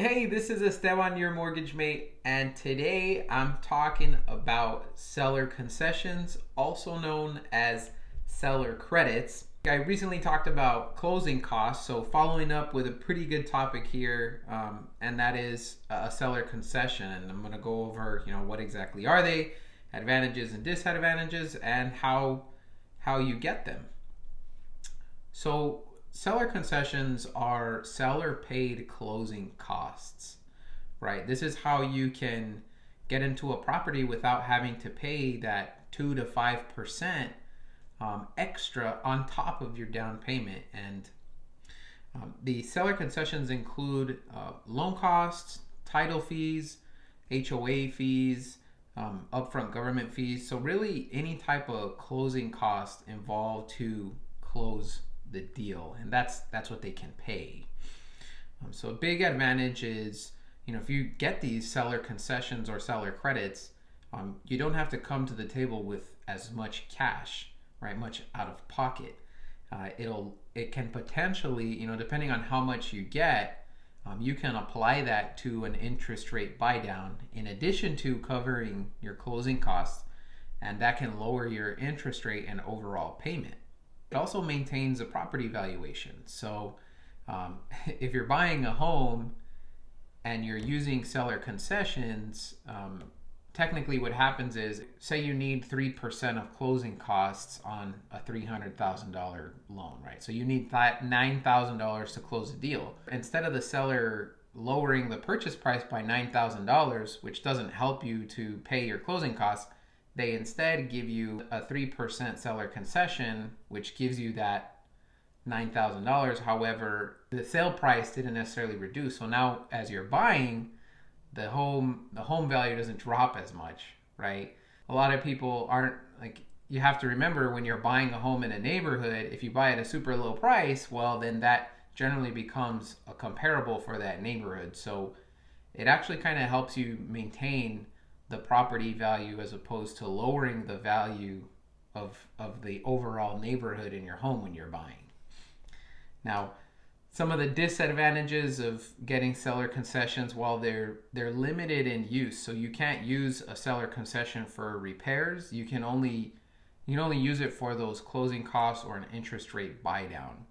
Hey, this is Esteban, your mortgage mate, and today I'm talking about seller concessions, also known as seller credits. I recently talked about closing costs, so following up with a pretty good topic here, and that is a seller concession. And I'm going to go over, what exactly are they, advantages and disadvantages, and how you get them. So seller concessions are seller paid closing costs, right? This is how you can get into a property without having to pay that 2 to 5% extra on top of your down payment. And the seller concessions include loan costs, title fees, HOA fees, upfront government fees. So really any type of closing cost involved to close the deal, and that's what they can pay. So a big advantage is, if you get these seller concessions or seller credits, you don't have to come to the table with as much cash, right? Much out of pocket. It can potentially, depending on how much you get, you can apply that to an interest rate buy down in addition to covering your closing costs, and that can lower your interest rate and overall payment. It also maintains a property valuation. So if you're buying a home and you're using seller concessions, technically what happens is, say you need 3% of closing costs on a $300,000 loan, right? So you need $9,000 to close the deal. Instead of the seller lowering the purchase price by $9,000, which doesn't help you to pay your closing costs, they instead give you a 3% seller concession, which gives you that $9,000. However, the sale price didn't necessarily reduce. So now as you're buying, the home value doesn't drop as much, right? A lot of people aren't you have to remember, when you're buying a home in a neighborhood, if you buy at a super low price, well, then that generally becomes a comparable for that neighborhood. So it actually kind of helps you maintain the property value as opposed to lowering the value of the overall neighborhood in your home when you're buying. Now, some of the disadvantages of getting seller concessions, while they're limited in use, so you can't use a seller concession for repairs. You can only use it for those closing costs or an interest rate buy down.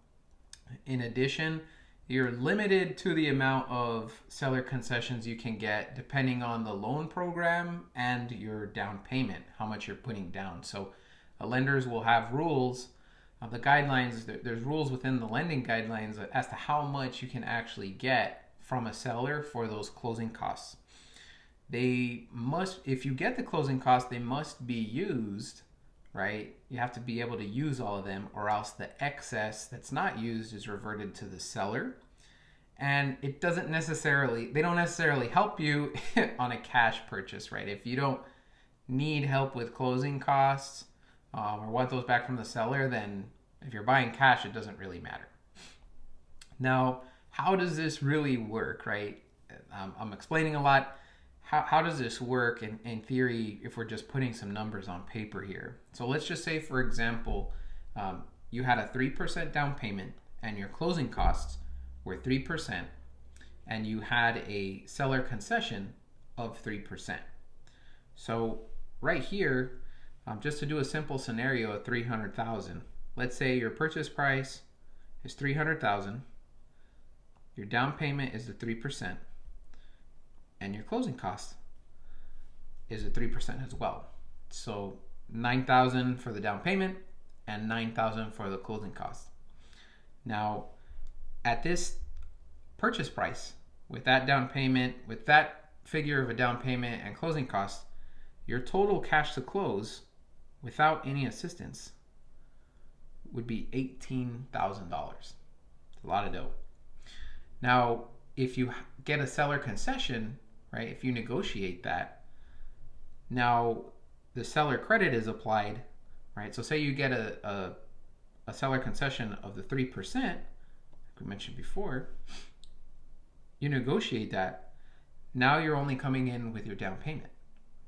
In addition, you're limited to the amount of seller concessions you can get depending on the loan program and your down payment, how much you're putting down. So lenders will have rules, the guidelines, there's rules within the lending guidelines as to how much you can actually get from a seller for those closing costs. If you get the closing costs, they must be used, right? You have to be able to use all of them, or else the excess that's not used is reverted to the seller. And they don't necessarily help you on a cash purchase, right? If you don't need help with closing costs or want those back from the seller, then if you're buying cash, it doesn't really matter. Now, how does this really work, right? I'm explaining a lot. How does this work in theory if we're just putting some numbers on paper here? So let's just say, for example, you had a 3% down payment and your closing costs were 3%, and you had a seller concession of 3%. So right here, just to do a simple scenario of $300,000, let's say your purchase price is $300,000, your down payment is the 3%, and your closing cost is a 3% as well. So $9,000 for the down payment and $9,000 for the closing cost. Now, at this purchase price, with that down payment, with that figure of a down payment and closing costs, your total cash to close without any assistance would be $18,000. It's a lot of dough. Now, if you get a seller concession, right, if you negotiate that, now the seller credit is applied, right? So say you get a seller concession of the 3%, like we mentioned before, you negotiate that. Now you're only coming in with your down payment,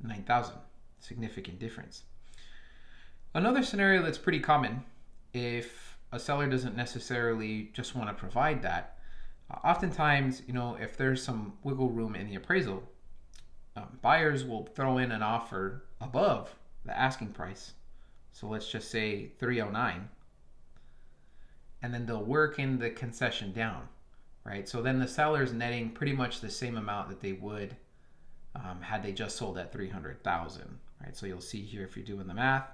$9,000, significant difference. Another scenario that's pretty common, if a seller doesn't necessarily just want to provide that, Oftentimes, if there's some wiggle room in the appraisal, buyers will throw in an offer above the asking price. So let's just say 309, and then they'll work in the concession down, right? So then the seller's netting pretty much the same amount that they would had they just sold at 300,000, right? So you'll see here, if you're doing the math,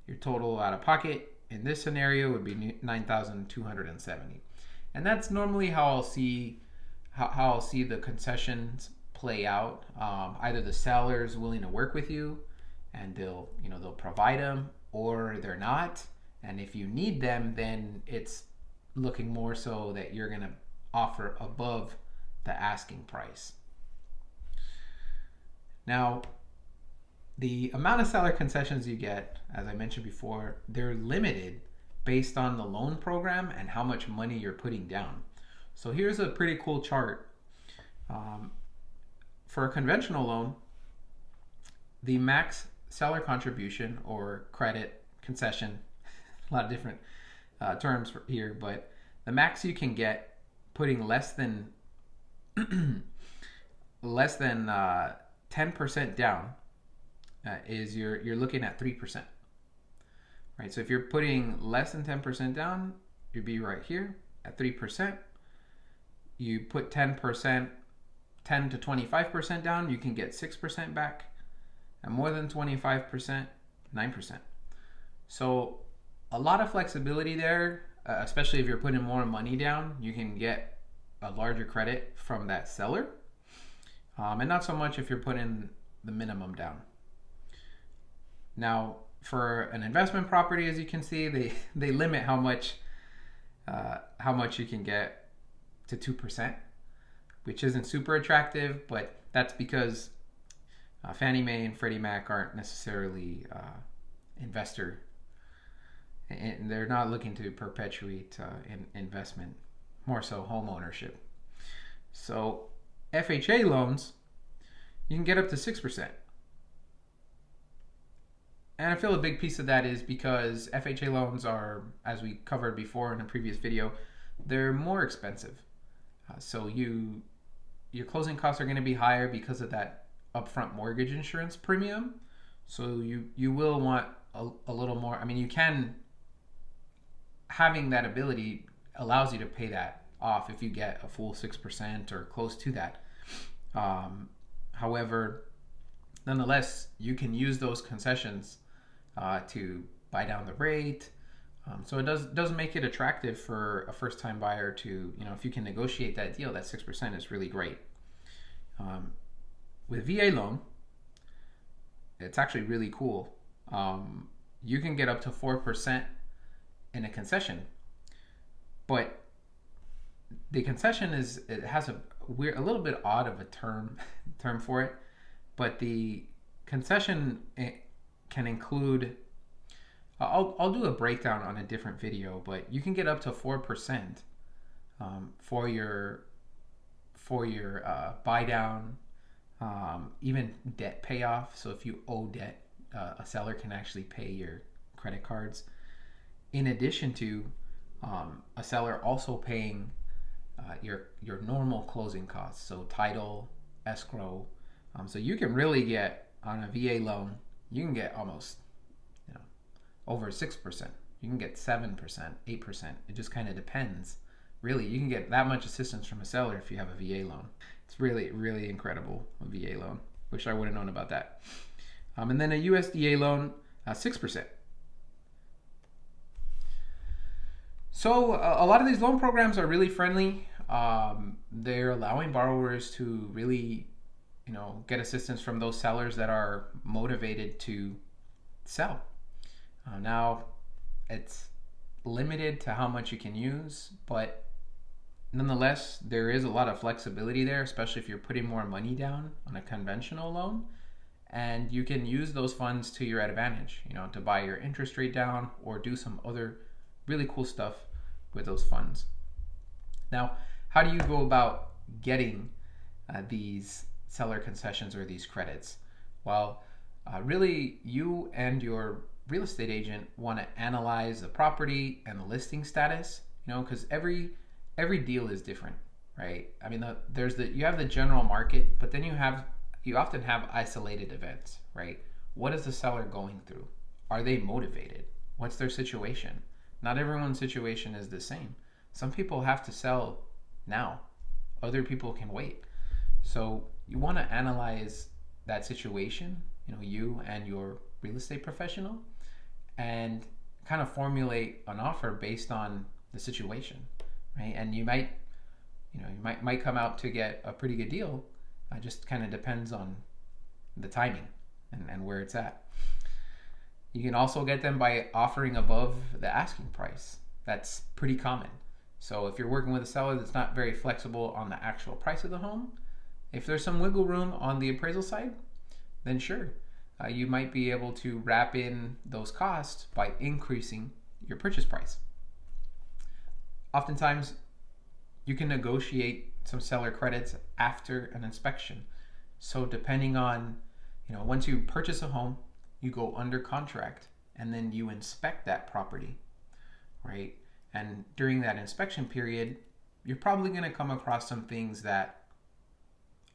your total out of pocket in this scenario would be 9,270, and that's normally how I'll see the concessions play out. Either the seller's willing to work with you, and they'll provide them, or they're not. And if you need them, then it's looking more so that you're going to offer above the asking price. Now, the amount of seller concessions you get, as I mentioned before, they're limited based on the loan program and how much money you're putting down. So here's a pretty cool chart. For a conventional loan, the max seller contribution or credit concession, a lot of different terms here, but the max you can get putting less than 10% down is you're looking at 3%, right? So if you're putting less than 10% down, you'd be right here at 3%. You put 10 to 25% down, you can get 6% back, and more than 25%, 9%. So a lot of flexibility there, especially if you're putting more money down. You can get a larger credit from that seller, and not so much if you're putting the minimum down. Now, for an investment property, as you can see, they limit how much you can get to 2%, which isn't super attractive, but that's because Fannie Mae and Freddie Mac aren't necessarily investor, and they're not looking to perpetuate investment, more so home ownership. So FHA loans, you can get up to 6%. And I feel a big piece of that is because FHA loans are, as we covered before in a previous video, they're more expensive. So your closing costs are going to be higher because of that upfront mortgage insurance premium. So you will want a little more. I mean, you can, having that ability allows you to pay that off if you get a full 6% or close to that. However, nonetheless, you can use those concessions to buy down the rate. So it does make it attractive for a first-time buyer to, if you can negotiate that deal, that 6% is really great. With VA loan, it's actually really cool. You can get up to 4% in a concession, but the concession has a little bit odd of a term for it, but the concession can include, I'll do a breakdown on a different video, but you can get up to 4% for your buy down, even debt payoff. So if you owe debt, a seller can actually pay your credit cards, in addition to a seller also paying your normal closing costs, so title, escrow. So you can really get, on a VA loan, you can get almost over 6%. You can get 7%, 8%. It just kind of depends. Really, you can get that much assistance from a seller if you have a VA loan. It's really, really incredible, a VA loan. Wish I would have known about that. And then a USDA loan, 6%. So a lot of these loan programs are really friendly. They're allowing borrowers to really, get assistance from those sellers that are motivated to sell. Now, it's limited to how much you can use, but nonetheless, there is a lot of flexibility there, especially if you're putting more money down on a conventional loan, and you can use those funds to your advantage, to buy your interest rate down or do some other really cool stuff with those funds. Now, how do you go about getting these seller concessions or these credits? Well, really, you and your real estate agent want to analyze the property and the listing status, because every deal is different. right? I mean, you have the general market, but then you often have isolated events, right? What is the seller going through? Are they motivated? What's their situation? Not everyone's situation is the same. Some people have to sell now. Other people can wait. So you want to analyze that situation, you and your real estate professional, and kind of formulate an offer based on the situation, right? And you might come out to get a pretty good deal. It just kind of depends on the timing and where it's at. You can also get them by offering above the asking price. That's pretty common. So if you're working with a seller that's not very flexible on the actual price of the home, if there's some wiggle room on the appraisal side, then sure, you might be able to wrap in those costs by increasing your purchase price. Oftentimes, you can negotiate some seller credits after an inspection. So depending on, once you purchase a home, you go under contract and then you inspect that property, right? And during that inspection period, you're probably going to come across some things that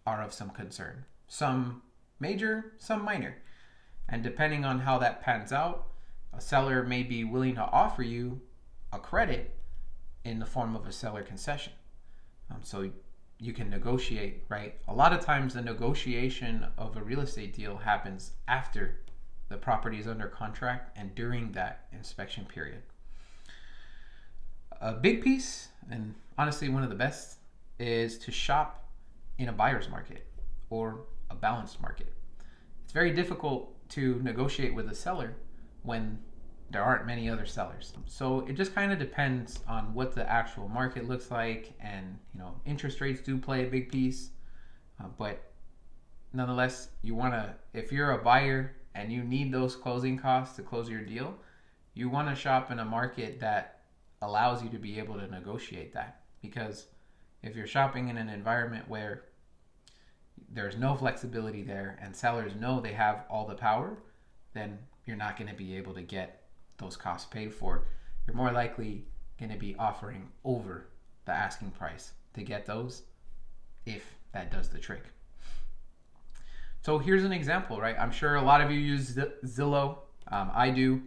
are of some concern. Some major, some minor. And depending on how that pans out, a seller may be willing to offer you a credit in the form of a seller concession. So you can negotiate, right? A lot of times the negotiation of a real estate deal happens after the property is under contract and during that inspection period. A big piece, and honestly one of the best, is to shop in a buyer's market or a balanced market. It's very difficult to negotiate with a seller when there aren't many other sellers. So it just kind of depends on what the actual market looks like, and interest rates do play a big piece. But nonetheless, if you're a buyer and you need those closing costs to close your deal, you want to shop in a market that allows you to be able to negotiate that. Because if you're shopping in an environment where there's no flexibility there and sellers know they have all the power, then you're not going to be able to get those costs paid for. You're more likely going to be offering over the asking price to get those, if that does the trick. So here's an example, right? I'm sure a lot of you use Zillow. I do.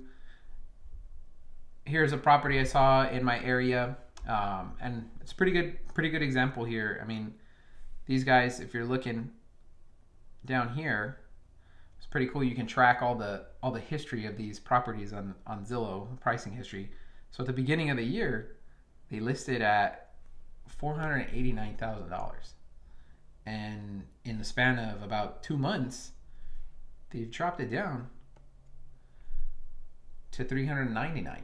Here's a property I saw in my area, and it's pretty good example here. I mean, these guys, if you're looking down here, it's pretty cool. You can track all the history of these properties on Zillow, pricing history. So at the beginning of the year, they listed at $489,000. And in the span of about 2 months, they've dropped it down to $399,000,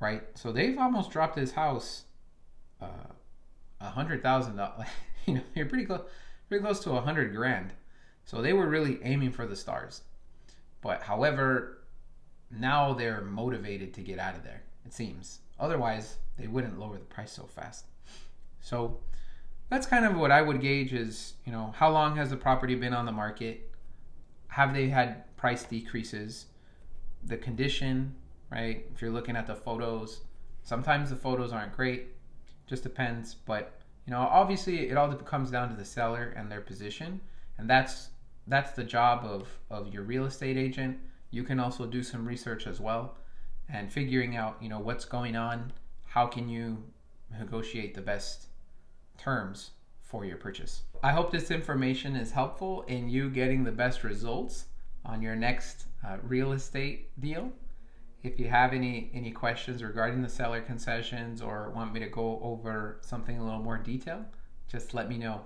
right? So they've almost dropped this house $100,000. You're pretty close to $100,000. So they were really aiming for the stars. But however, now they're motivated to get out of there, it seems. Otherwise, they wouldn't lower the price so fast. So that's kind of what I would gauge is, how long has the property been on the market? Have they had price decreases? The condition, right? If you're looking at the photos, sometimes the photos aren't great. Just depends. But, obviously it all comes down to the seller and their position. And that's the job of your real estate agent. You can also do some research as well and figuring out, what's going on. How can you negotiate the best terms for your purchase? I hope this information is helpful in you getting the best results on your next real estate deal. If you have any questions regarding the seller concessions or want me to go over something a little more detailed, just let me know.